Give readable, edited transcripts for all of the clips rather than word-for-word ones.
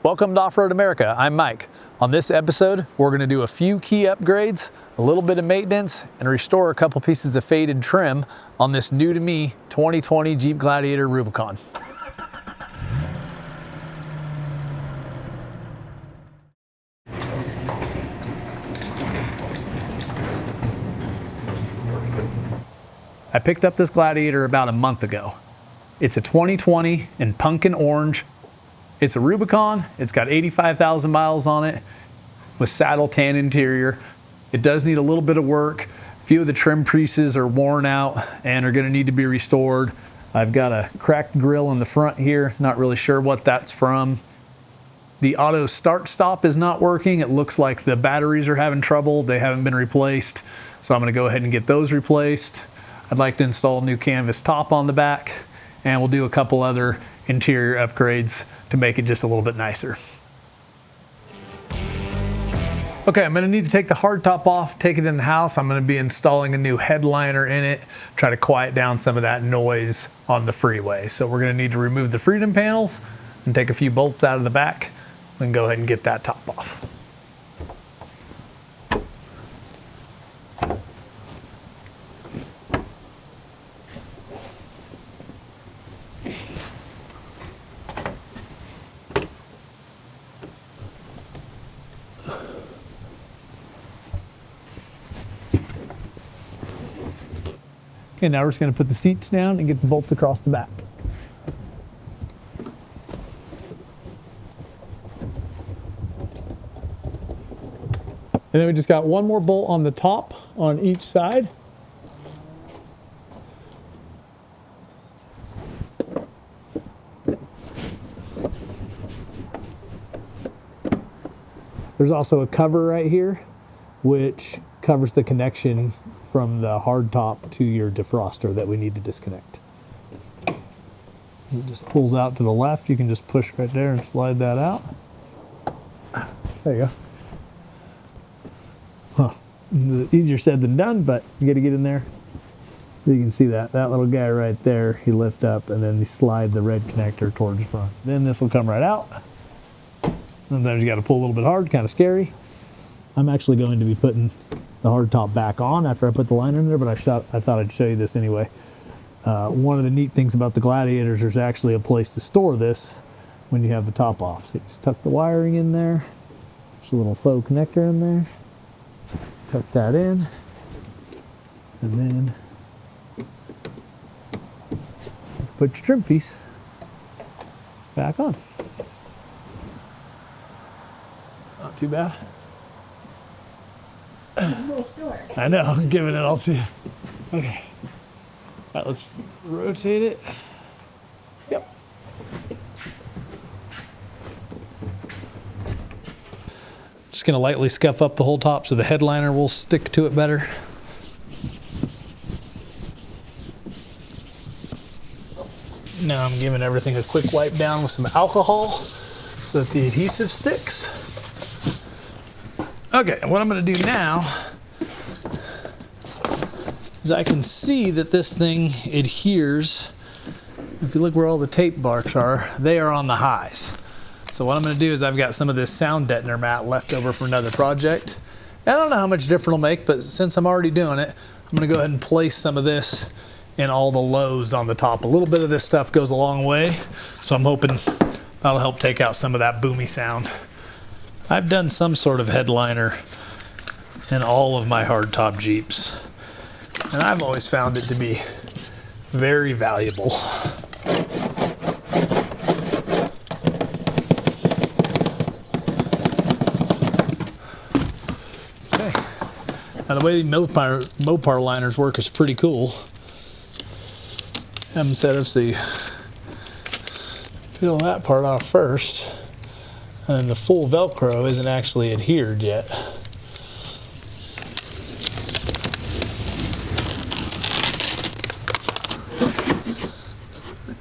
Welcome to Off-Road America, I'm Mike. On this episode, we're going to do a few key upgrades, a little bit of maintenance, and restore a couple pieces of faded trim on this new to me 2020 Jeep Gladiator Rubicon. I picked up this Gladiator about a month ago. It's a 2020 in pumpkin orange. It's a Rubicon. It's got 85,000 miles on it with saddle tan interior. It does need a little bit of work. A few of the trim pieces are worn out and are going to need to be restored. I've got a cracked grill in the front here. Not really sure what that's from. The auto start stop is not working. It looks like the batteries are having trouble. They haven't been replaced. So I'm going to go ahead and get those replaced. I'd like to install a new canvas top on the back, and we'll do a couple other interior upgrades to make it just a little bit nicer. Okay, I'm gonna need to take the hardtop off, take it in the house. I'm gonna be installing a new headliner in it, try to quiet down some of that noise on the freeway. So we're gonna need to remove the freedom panels and take a few bolts out of the back. We can go ahead and get that top off. Okay, now we're just going to put the seats down and get the bolts across the back. And then we just got one more bolt on the top on each side. There's also a cover right here, which covers the connection from the hard top to your defroster that we need to disconnect. It just pulls out to the left. You can just push right there and slide that out. There you go. Huh. Easier said than done, but you got to get in there. You can see that little guy right there, he lift up and then you slide the red connector towards the front. Then this will come right out. Sometimes you got to pull a little bit hard, kind of scary. I'm actually going to be putting the hard top back on after I put the liner in there, but I thought I'd show you this anyway. One of the neat things about the Gladiators, there's actually a place to store this when you have the top off. So you just tuck the wiring in there. There's a little faux connector in there. Tuck that in. And then put your trim piece back on. Not too bad. I know, I'm giving it all to you. Okay. All right, let's rotate it. Yep. Just gonna lightly scuff up the whole top so the headliner will stick to it better. Now I'm giving everything a quick wipe down with some alcohol so that the adhesive sticks. Okay, what I'm going to do now is I can see that this thing adheres. If you look where all the tape marks are, they are on the highs. So what I'm going to do is I've got some of this sound deadener mat left over from another project. I don't know how much difference it'll make, but since I'm already doing it, I'm going to go ahead and place some of this in all the lows on the top. A little bit of this stuff goes a long way, so I'm hoping that'll help take out some of that boomy sound. I've done some sort of headliner in all of my hardtop Jeeps, and I've always found it to be very valuable. Okay. Now the way the Mopar liners work is pretty cool. Have them set up so you peel that part off first. And the full Velcro isn't actually adhered yet.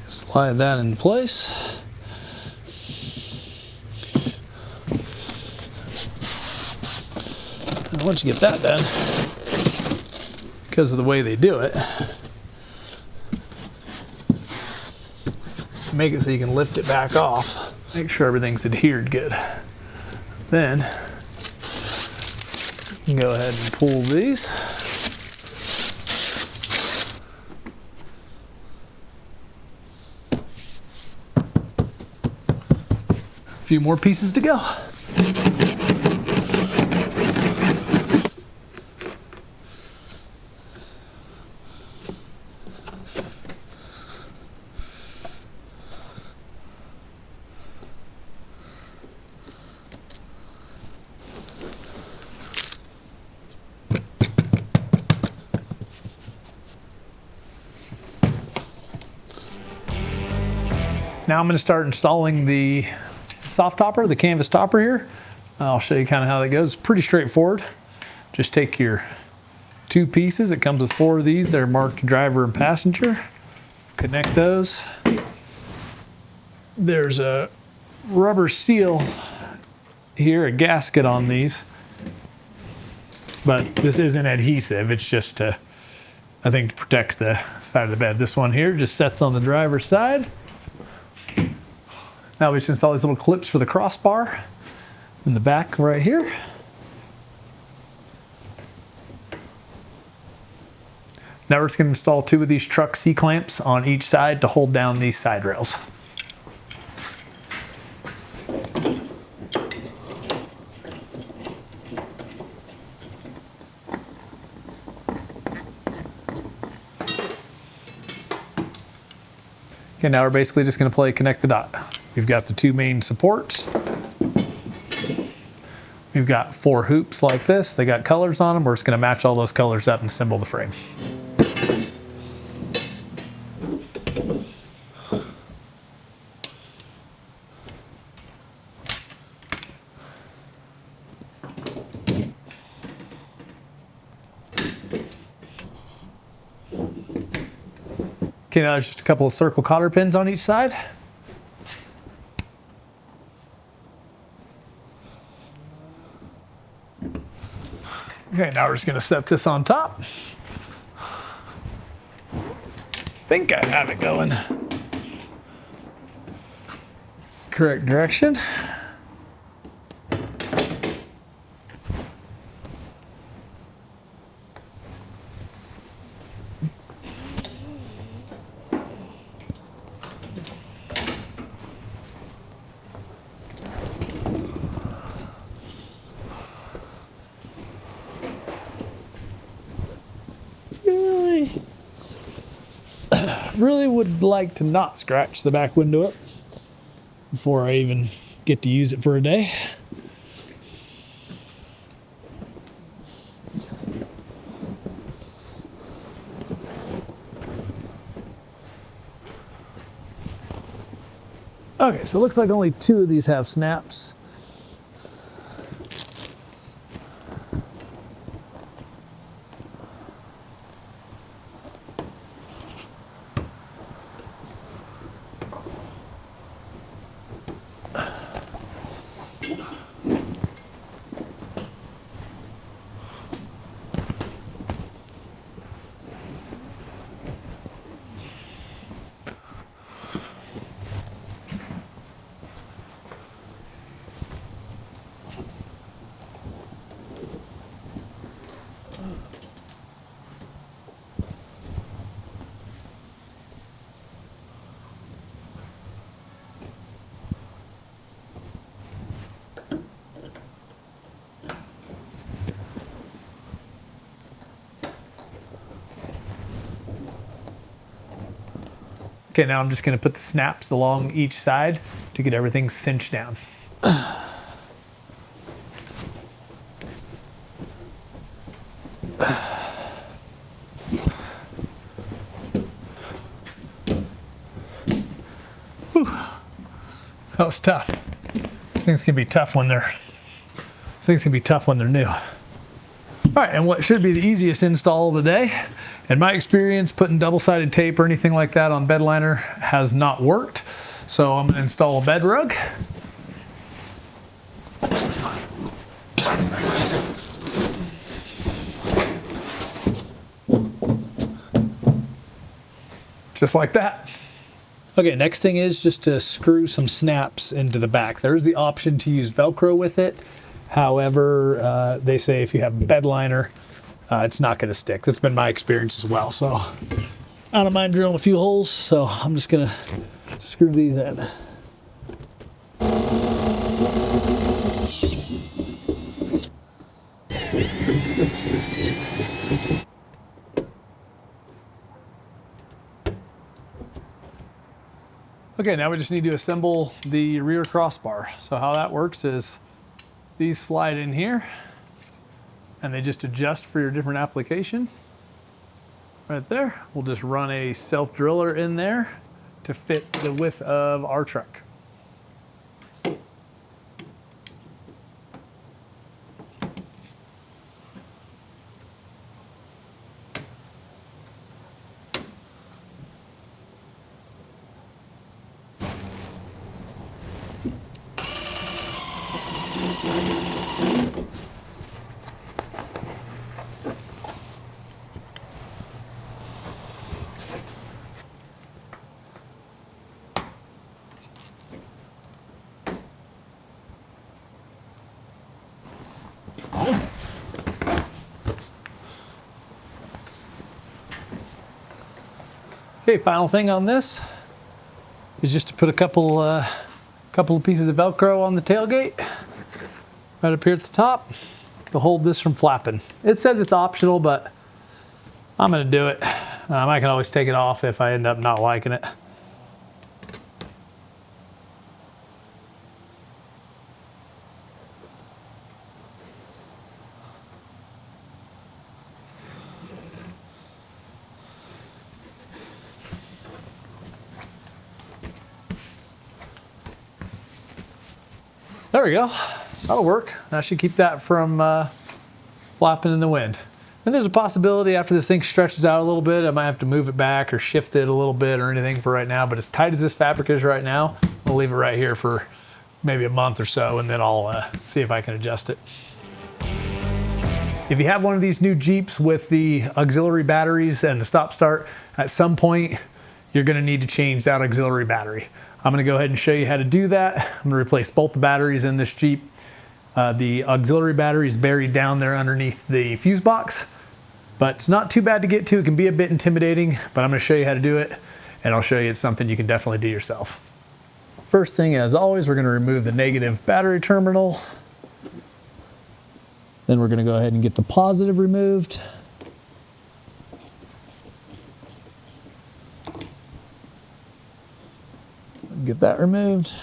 Slide that in place. And once you get that done, because of the way they do it, make it so you can lift it back off. Make sure everything's adhered good. Then you can go ahead and pull these. A few more pieces to go. Now I'm going to start installing the Softtopper, the canvas topper here. I'll show you kind of how that goes. It's pretty straightforward. Just take your 2 pieces. It comes with 4 of these. They're marked driver and passenger. Connect those. There's a rubber seal here, a gasket on these. But this isn't adhesive. It's just to, I think, to protect the side of the bed. This one here just sets on the driver's side. Now we just install these little clips for the crossbar in the back right here. Now we're just going to install 2 of these truck C-clamps on each side to hold down these side rails. Okay, now we're basically just going to play connect the dot. We've got the 2 main supports. We've got 4 hoops like this. They got colors on them. We're just going to match all those colors up and assemble the frame. Okay, now there's just a couple of circle cotter pins on each side. Okay, now we're just going to set this on top. I think I have it going correct direction. Really would like to not scratch the back window up before I even get to use it for a day. Okay, so it looks like only 2 of these have snaps. Okay, now I'm just going to put the snaps along each side to get everything cinched down. Whew. That was tough. These things can be tough when they're new. All right, and what should be the easiest install of the day, in my experience, putting double-sided tape or anything like that on bed liner has not worked. So I'm going to install a bed rug. Just like that. Okay, next thing is just to screw some snaps into the back. There's the option to use Velcro with it. However, they say if you have bed liner, it's not going to stick. That's been my experience as well. So I don't mind drilling a few holes. So I'm just going to screw these in. Okay, now we just need to assemble the rear crossbar. So how that works is these slide in here and they just adjust for your different application. Right there, we'll just run a self driller in there to fit the width of our truck. Okay, final thing on this is just to put a couple of pieces of Velcro on the tailgate right up here at the top to hold this from flapping. It says it's optional, but I'm gonna do it. I can always take it off if I end up not liking it. There we go. That'll work. That should keep that from flapping in the wind. And there's a possibility after this thing stretches out a little bit, I might have to move it back or shift it a little bit or anything for right now. But as tight as this fabric is right now, I'll leave it right here for maybe a month or so, and then I'll see if I can adjust it. If you have one of these new Jeeps with the auxiliary batteries and the stop start, at some point you're going to need to change that auxiliary battery. I'm going to go ahead and show you how to do that. I'm going to replace both the batteries in this Jeep. The auxiliary battery is buried down there underneath the fuse box, but it's not too bad to get to. It can be a bit intimidating, but I'm going to show you how to do it, and I'll show you it's something you can definitely do yourself. First thing, as always, we're going to remove the negative battery terminal. Then we're going to go ahead and get the positive removed. Get that removed.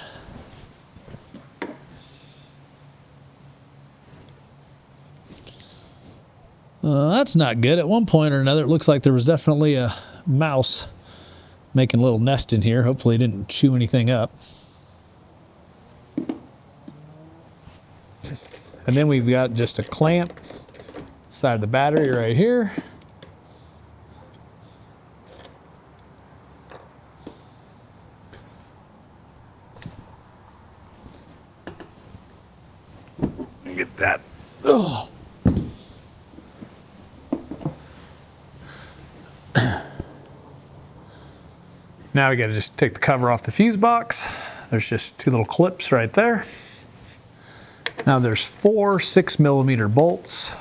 That's not good. At one point or another, it looks like there was definitely a mouse making a little nest in here. Hopefully it didn't chew anything up. And then we've got just a clamp side of the battery right here. Get that. Oh. Now we got to just take the cover off the fuse box. There's just two little clips right there. Now there's 4 6mm bolts.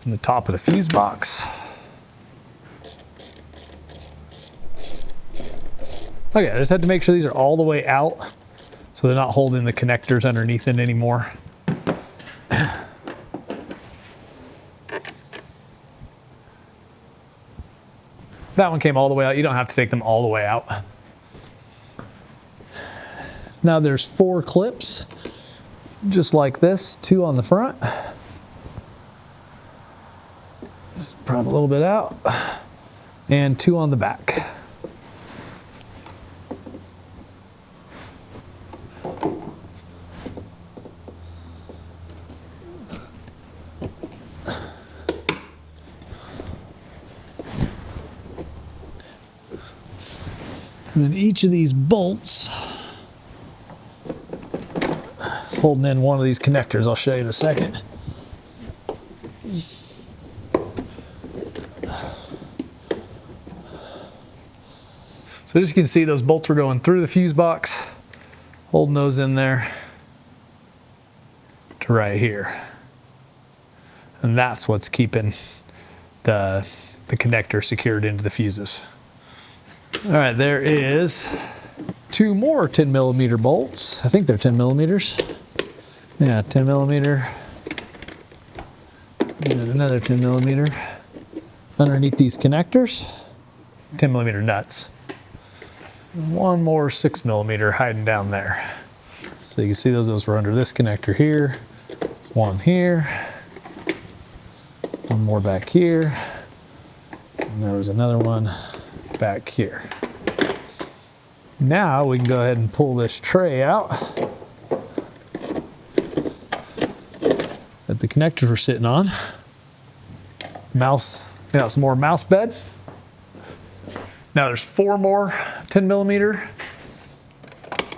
In the top of the fuse box. Okay, I just had to make sure these are all the way out so they're not holding the connectors underneath it anymore. That one came all the way out. You don't have to take them all the way out. Now there's 4 clips, just like this, 2 on the front. Just prop a little bit out, and 2 on the back. And then each of these bolts is holding in one of these connectors. I'll show you in a second. So as you can see, those bolts are going through the fuse box, holding those in there to right here. And that's what's keeping the connector secured into the fuses. All right, there is 2 more 10 millimeter bolts. I think they're 10 millimeters. Yeah, 10 millimeter. And another 10 millimeter underneath these connectors. 10 millimeter nuts. One more 6 millimeter hiding down there. So you can see those were under this connector here. There's one here. One more back here. And there was another one back here. Now we can go ahead and pull this tray out that the connectors were sitting on. Mouse, got some more mouse bed. Now there's 4 more 10 millimeter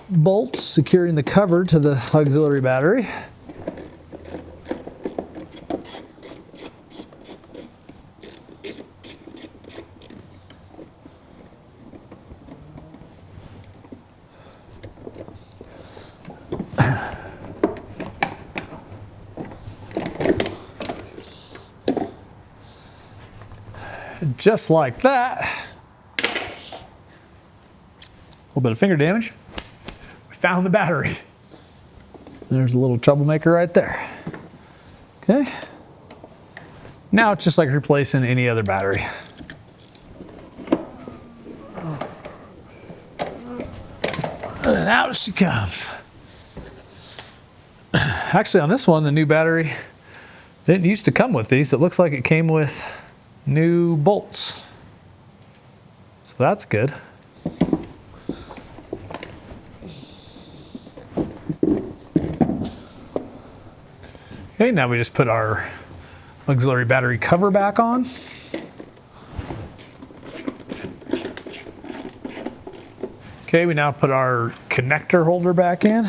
bolts securing the cover to the auxiliary battery. Just like that. A little bit of finger damage. We found the battery. There's a little troublemaker right there. Okay. Now it's just like replacing any other battery. And out she comes. Actually, on this one, the new battery didn't used to come with these. It looks like it came with new bolts. So that's good. Okay, now we just put our auxiliary battery cover back on. Okay, we now put our connector holder back in.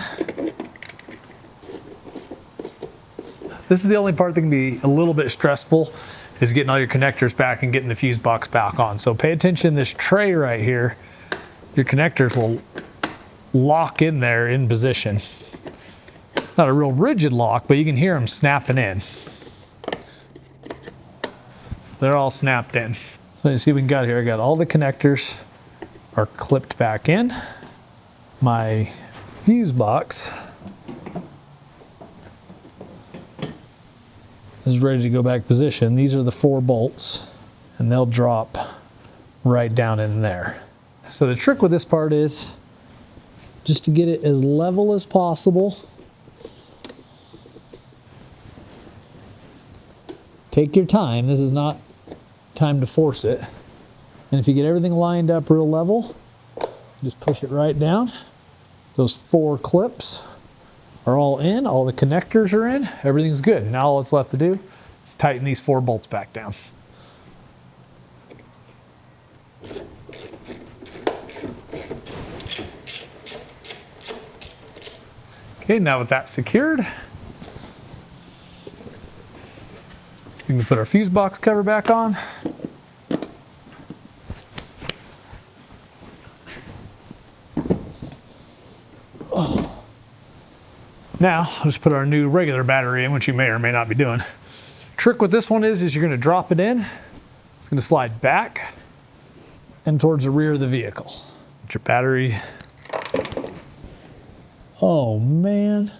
This is the only part that can be a little bit stressful, is getting all your connectors back and getting the fuse box back on. So pay attention, this tray right here, your connectors will lock in there in position. It's not a real rigid lock, but you can hear them snapping in. They're all snapped in. So you see what we got here, I got all the connectors are clipped back in. My fuse box is ready to go back position. These are the 4 bolts and they'll drop right down in there. So the trick with this part is just to get it as level as possible. Take your time. This is not time to force it. And if you get everything lined up real level, just push it right down. Those 4 clips are all in, all the connectors are in, everything's good. Now all that's left to do is tighten these 4 bolts back down. Okay, now with that secured, we can put our fuse box cover back on. Now, let's put our new regular battery in, which you may or may not be doing. Trick with this one is you're going to drop it in. It's going to slide back and towards the rear of the vehicle. Put your battery. Oh, man.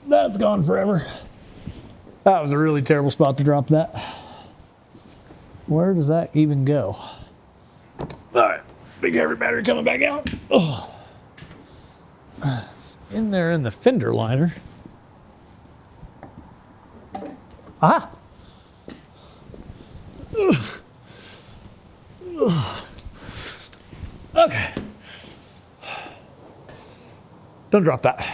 That's gone forever. That was a really terrible spot to drop that. Where does that even go? All right. Big heavy battery coming back out. Oh. It's in there in the fender liner. Ah! Okay. Don't drop that.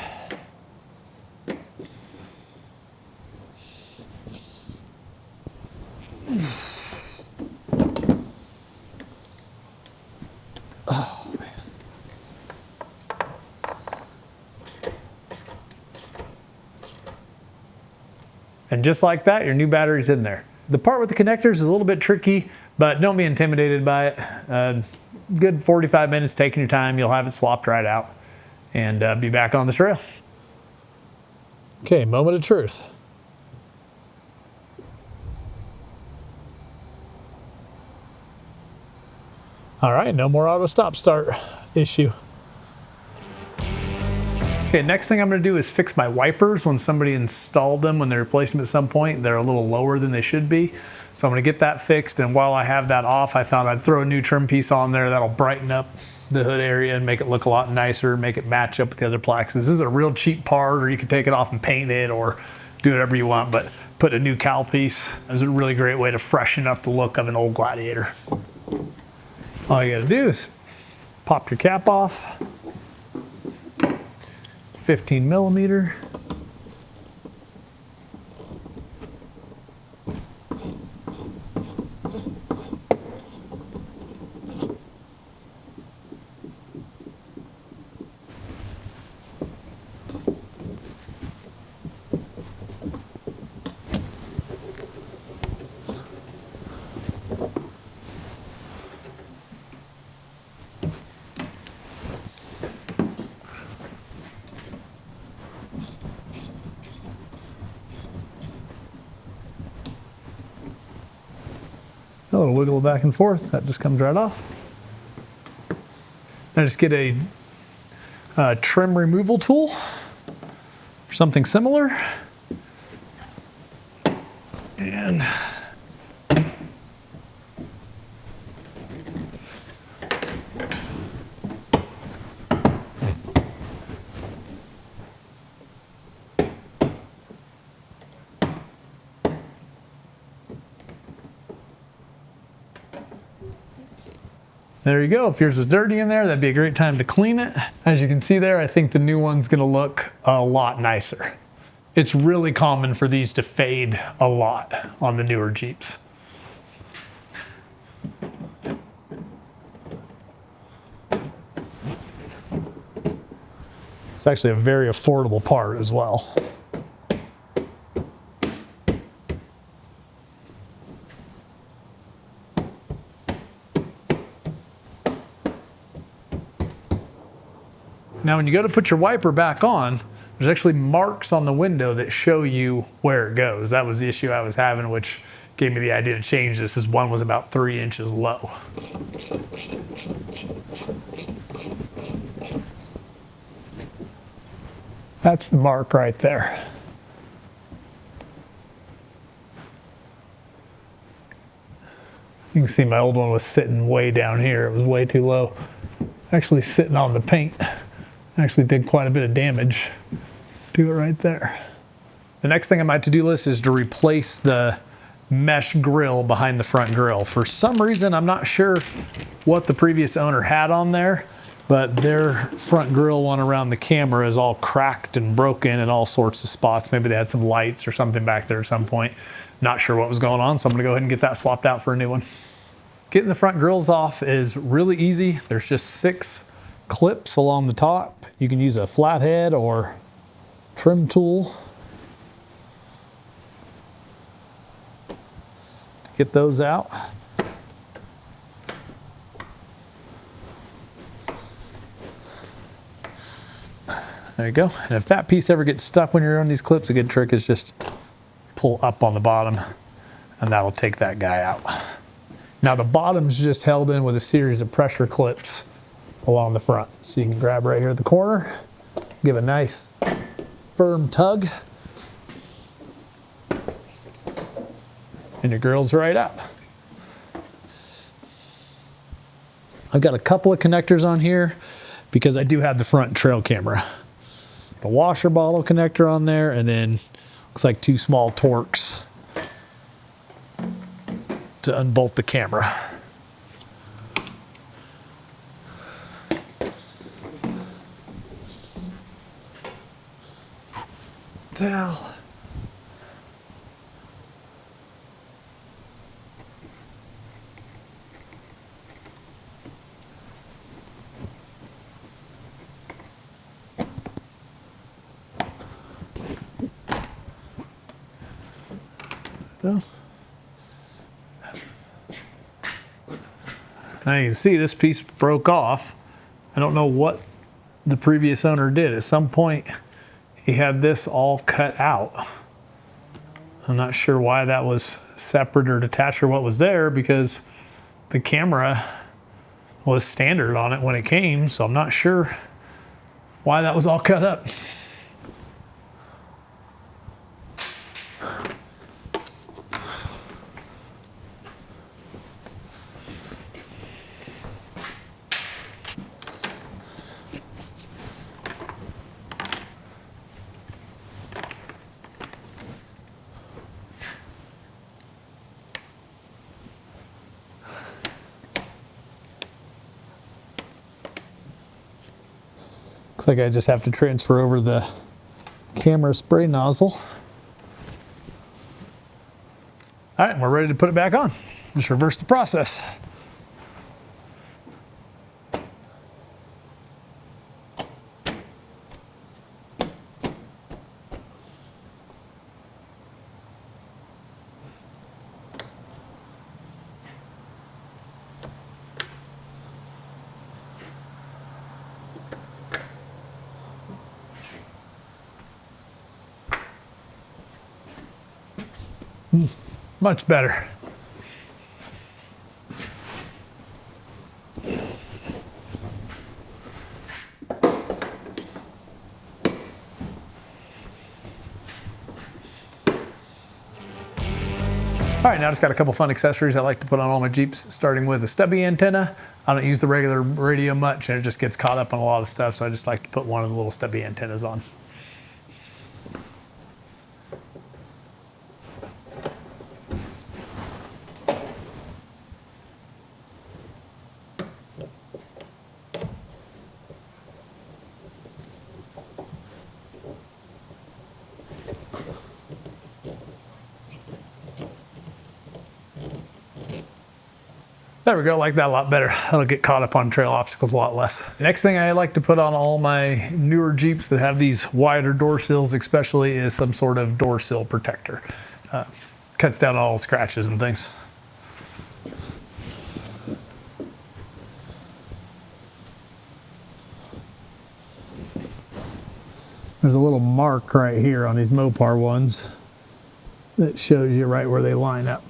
And just like that, your new battery's in there. The part with the connectors is a little bit tricky, but don't be intimidated by it. Good 45 minutes taking your time, you'll have it swapped right out and be back on the trail. Okay, moment of truth. All right, no more auto stop start issue. Okay, next thing I'm gonna do is fix my wipers. When somebody installed them, when they replaced them at some point, they're a little lower than they should be. So I'm gonna get that fixed, and while I have that off, I thought I'd throw a new trim piece on there that'll brighten up the hood area and make it look a lot nicer, make it match up with the other plaques. This is a real cheap part, or you can take it off and paint it or do whatever you want, but put a new cowl piece is a really great way to freshen up the look of an old Gladiator. All you gotta do is pop your cap off, 15 millimeter. A little wiggle back and forth, that just comes right off. I just get a trim removal tool or something similar. And there you go. If yours was dirty in there, that'd be a great time to clean it. As you can see there, I think the new one's gonna look a lot nicer. It's really common for these to fade a lot on the newer Jeeps. It's actually a very affordable part as well. Now when you go to put your wiper back on, there's actually marks on the window that show you where it goes. That was the issue I was having, which gave me the idea to change this, as one was about 3 inches low. That's the mark right there. You can see my old one was sitting way down here. It was way too low. Actually sitting on the paint. Actually did quite a bit of damage to it right there. The next thing on my to-do list is to replace the mesh grill behind the front grill. For some reason, I'm not sure what the previous owner had on there, but their front grill one around the camera is all cracked and broken in all sorts of spots. Maybe they had some lights or something back there at some point. Not sure what was going on, so I'm gonna go ahead and get that swapped out for a new one. Getting the front grills off is really easy. There's just 6 clips along the top. You can use a flathead or trim tool to get those out. There you go. And if that piece ever gets stuck when you're on these clips, a good trick is just pull up on the bottom and that'll take that guy out. Now the bottom's just held in with a series of pressure clips along the front. So you can grab right here at the corner, give a nice firm tug, and your grill's right out. I've got a couple of connectors on here because I do have the front trail camera. The washer bottle connector on there, and then looks like 2 small Torx to unbolt the camera. Towel. Well, Now you can see this piece broke off. I don't know what the previous owner did. At some point, he had this all cut out. I'm not sure why that was separate or detached or what was there, because the camera was standard on it when it came, so I'm not sure why that was all cut up. Looks like I just have to transfer over the camera spray nozzle. All right, we're ready to put it back on. Just reverse the process. Much better. All right, now I just got a couple fun accessories I like to put on all my Jeeps, starting with a stubby antenna. I don't use the regular radio much, and it just gets caught up on a lot of stuff, so I just like to put one of the little stubby antennas on. There we go, like that a lot better. That'll get caught up on trail obstacles a lot less. The next thing I like to put on all my newer Jeeps that have these wider door sills especially is some sort of door sill protector. Cuts down all scratches and things. There's a little mark right here on these Mopar ones that shows you right where they line up.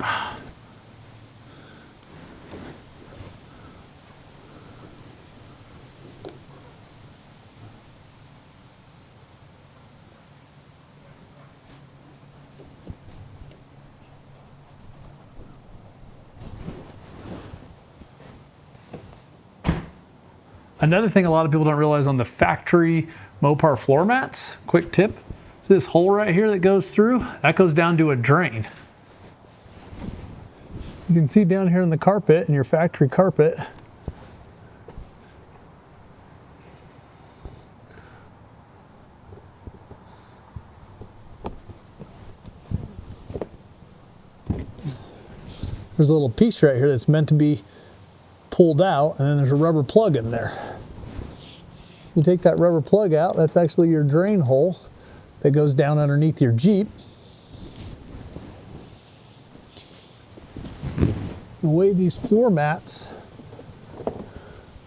Another thing a lot of people don't realize on the factory Mopar floor mats, quick tip, see this hole right here that goes through? That goes down to a drain. You can see down here in the carpet, in your factory carpet, there's a little piece right here that's meant to be pulled out, and then there's a rubber plug in there. You take that rubber plug out, that's actually your drain hole that goes down underneath your Jeep. The way these floor mats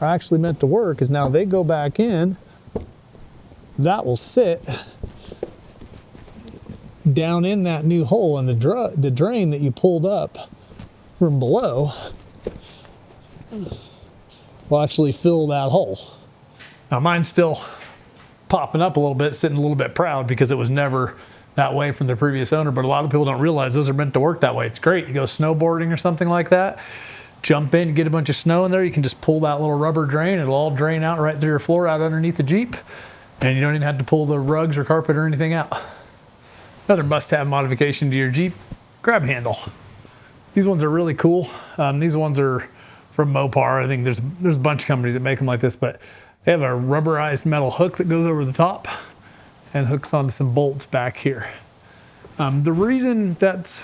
are actually meant to work is now they go back in, that will sit down in that new hole, and the drain that you pulled up from below will actually fill that hole. Now mine's still popping up a little bit, sitting a little bit proud because it was never that way from the previous owner, but a lot of people don't realize those are meant to work that way. It's great. You go snowboarding or something like that, jump in, get a bunch of snow in there, you can just pull that little rubber drain, it'll all drain out right through your floor out underneath the Jeep, and you don't even have to pull the rugs or carpet or anything out. Another must-have modification to your Jeep, grab handle. These ones are really cool. These ones are from Mopar. I think there's a bunch of companies that make them like this, but they have a rubberized metal hook that goes over the top and hooks onto some bolts back here. The reason that's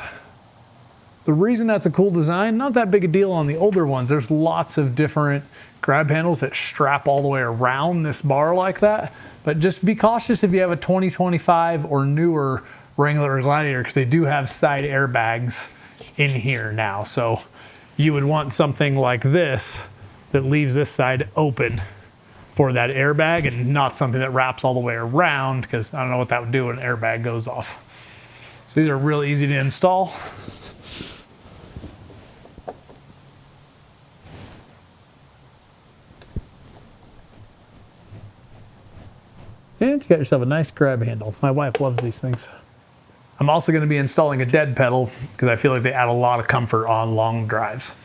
a cool design, not that big a deal on the older ones. There's lots of different grab handles that strap all the way around this bar like that, but just be cautious if you have a 2025 or newer Wrangler or Gladiator, because they do have side airbags in here now. So you would want something like this that leaves this side open for that airbag and not something that wraps all the way around, because I don't know what that would do when an airbag goes off. So these are really easy to install. And you got yourself a nice grab handle. My wife loves these things. I'm also going to be installing a dead pedal because I feel like they add a lot of comfort on long drives.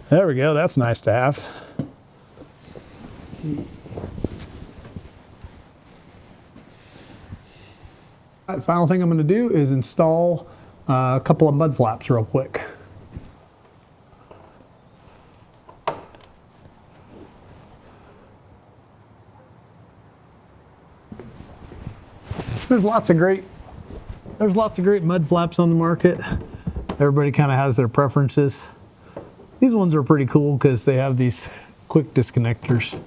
There we go, that's nice to have. All right, final thing I'm gonna do is install a couple of mud flaps real quick. There's lots of great mud flaps on the market. Everybody kind of has their preferences. These ones are pretty cool because they have these quick disconnectors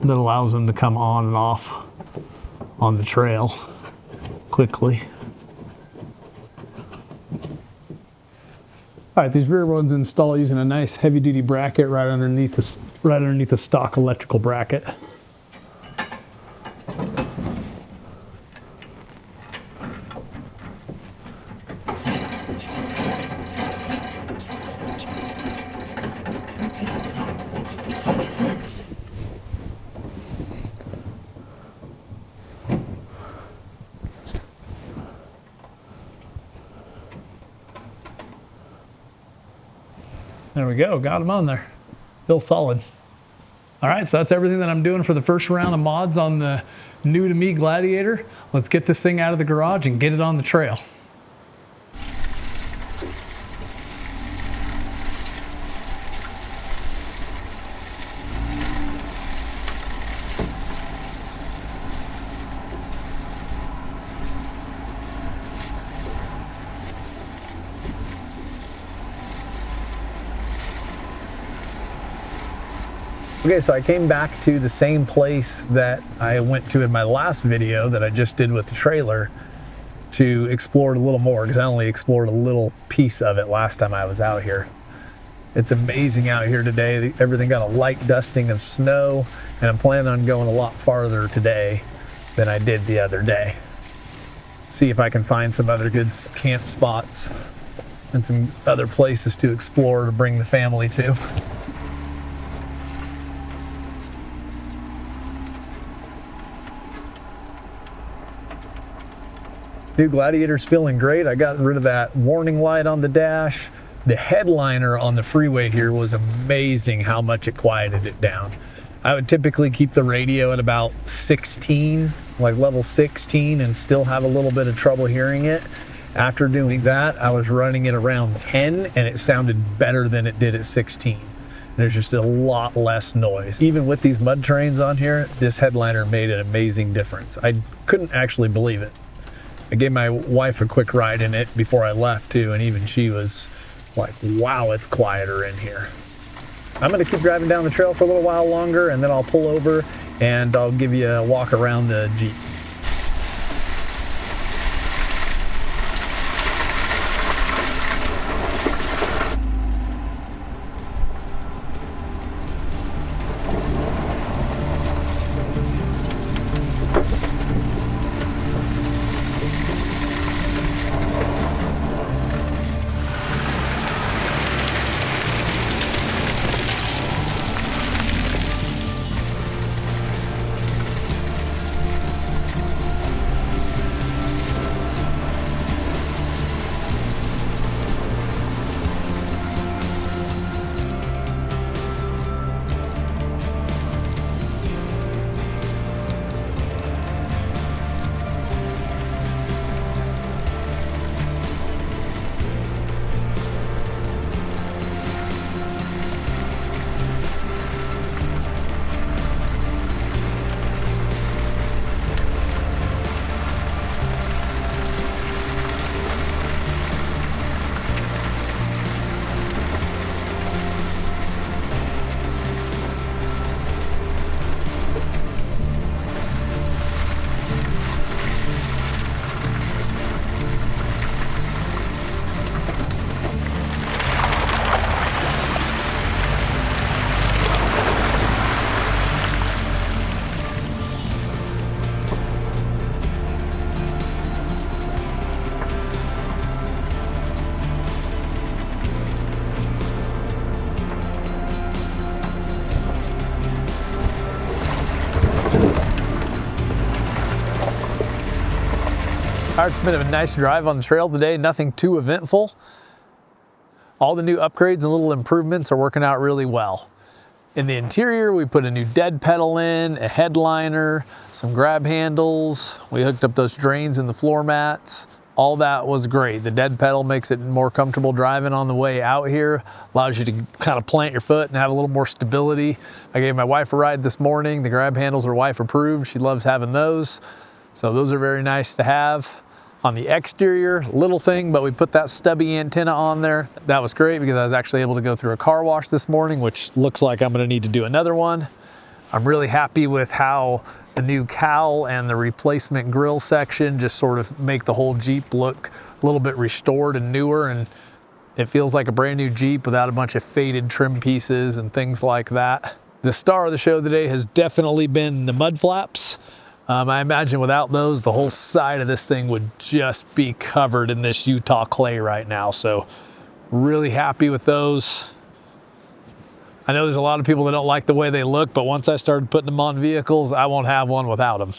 that allows them to come on and off on the trail quickly. All right, these rear ones install using a nice heavy-duty bracket right underneath the stock electrical bracket. There we go, got them on there. Still solid. All right, so that's everything that I'm doing for the first round of mods on the new to me Gladiator. Let's get this thing out of the garage and get it on the trail. Okay, so I came back to the same place that I went to in my last video that I just did with the trailer to explore it a little more, because I only explored a little piece of it last time I was out here. It's amazing out here today. Everything got a light dusting of snow, and I'm planning on going a lot farther today than I did the other day. See if I can find some other good camp spots and some other places to explore to bring the family to. New Gladiator's feeling great. I got rid of that warning light on the dash. The headliner on the freeway here was amazing how much it quieted it down. I would typically keep the radio at about 16, like level 16, and still have a little bit of trouble hearing it. After doing that, I was running it around 10 and it sounded better than it did at 16. There's just a lot less noise. Even with these mud terrains on here, this headliner made an amazing difference. I couldn't actually believe it. I gave my wife a quick ride in it before I left too, and even she was like, wow, it's quieter in here. I'm gonna keep driving down the trail for a little while longer, and then I'll pull over and I'll give you a walk around the Jeep. All right, it's been a nice drive on the trail today, nothing too eventful. All the new upgrades and little improvements are working out really well. In the interior, we put a new dead pedal in, a headliner, some grab handles. We hooked up those drains in the floor mats. All that was great. The dead pedal makes it more comfortable driving on the way out here, allows you to kind of plant your foot and have a little more stability. I gave my wife a ride this morning. The grab handles are wife approved. She loves having those. So those are very nice to have. On the exterior, little thing, but we put that stubby antenna on there. That was great because I was actually able to go through a car wash this morning, which looks like I'm gonna need to do another one. I'm really happy with how the new cowl and the replacement grille section just sort of make the whole Jeep look a little bit restored and newer, and it feels like a brand new Jeep without a bunch of faded trim pieces and things like that. The star of the show today has definitely been the mud flaps. I imagine without those, the whole side of this thing would just be covered in this Utah clay right now. So really happy with those. I know there's a lot of people that don't like the way they look, but once I started putting them on vehicles, I won't have one without them.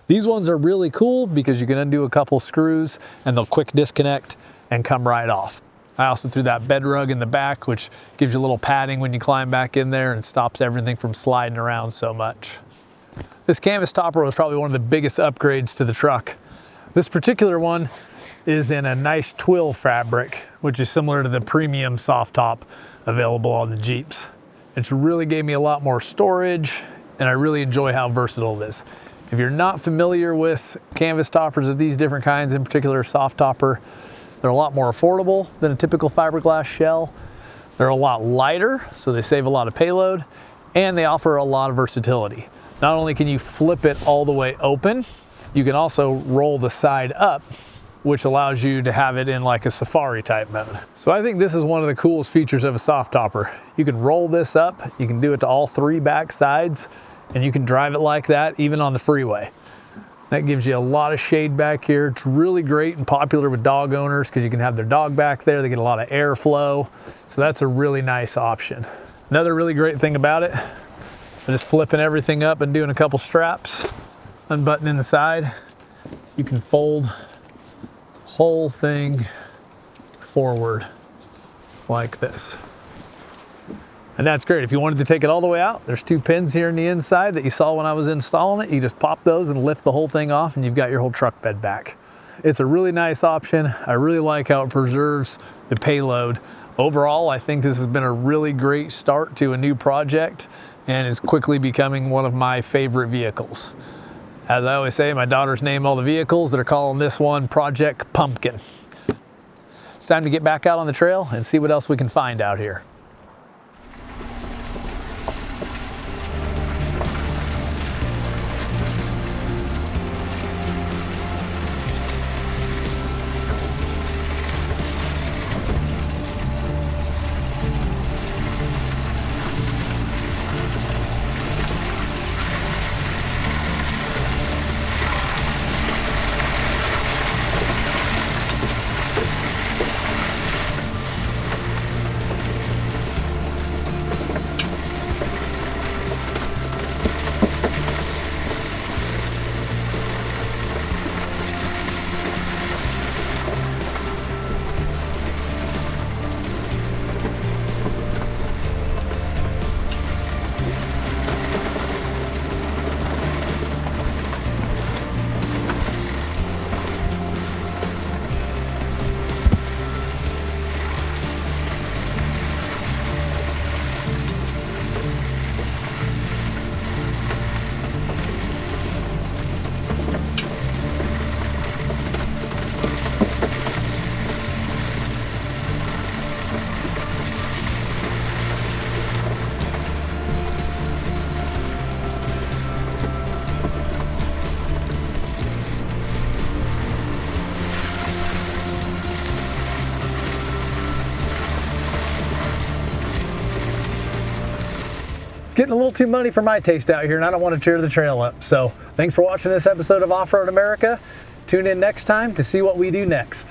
These ones are really cool because you can undo a couple screws and they'll quick disconnect and come right off. I also threw that bed rug in the back, which gives you a little padding when you climb back in there and stops everything from sliding around so much. This canvas topper was probably one of the biggest upgrades to the truck. This particular one is in a nice twill fabric, which is similar to the premium soft top available on the Jeeps. It's really gave me a lot more storage, and I really enjoy how versatile it is. If you're not familiar with canvas toppers of these different kinds, in particular Softtopper, they're a lot more affordable than a typical fiberglass shell. They're a lot lighter, so they save a lot of payload, and they offer a lot of versatility. Not only can you flip it all the way open, you can also roll the side up, which allows you to have it in like a safari type mode. So I think this is one of the coolest features of a Softtopper. You can roll this up, you can do it to all three back sides, and you can drive it like that even on the freeway. That gives you a lot of shade back here. It's really great and popular with dog owners because you can have their dog back there. They get a lot of airflow. So that's a really nice option. Another really great thing about it, just flipping everything up and doing a couple straps, unbuttoning the side, you can fold the whole thing forward like this. And that's great. If you wanted to take it all the way out, there's two pins here in the inside that you saw when I was installing it. You just pop those and lift the whole thing off and you've got your whole truck bed back. It's a really nice option. I really like how it preserves the payload. Overall, I think this has been a really great start to a new project and is quickly becoming one of my favorite vehicles. As I always say, my daughters name all the vehicles. They're calling this one Project Pumpkin. It's time to get back out on the trail and see what else we can find out here. Getting a little too muddy for my taste out here, and I don't want to tear the trail up. So thanks for watching this episode of Off-Road America. Tune in next time to see what we do next.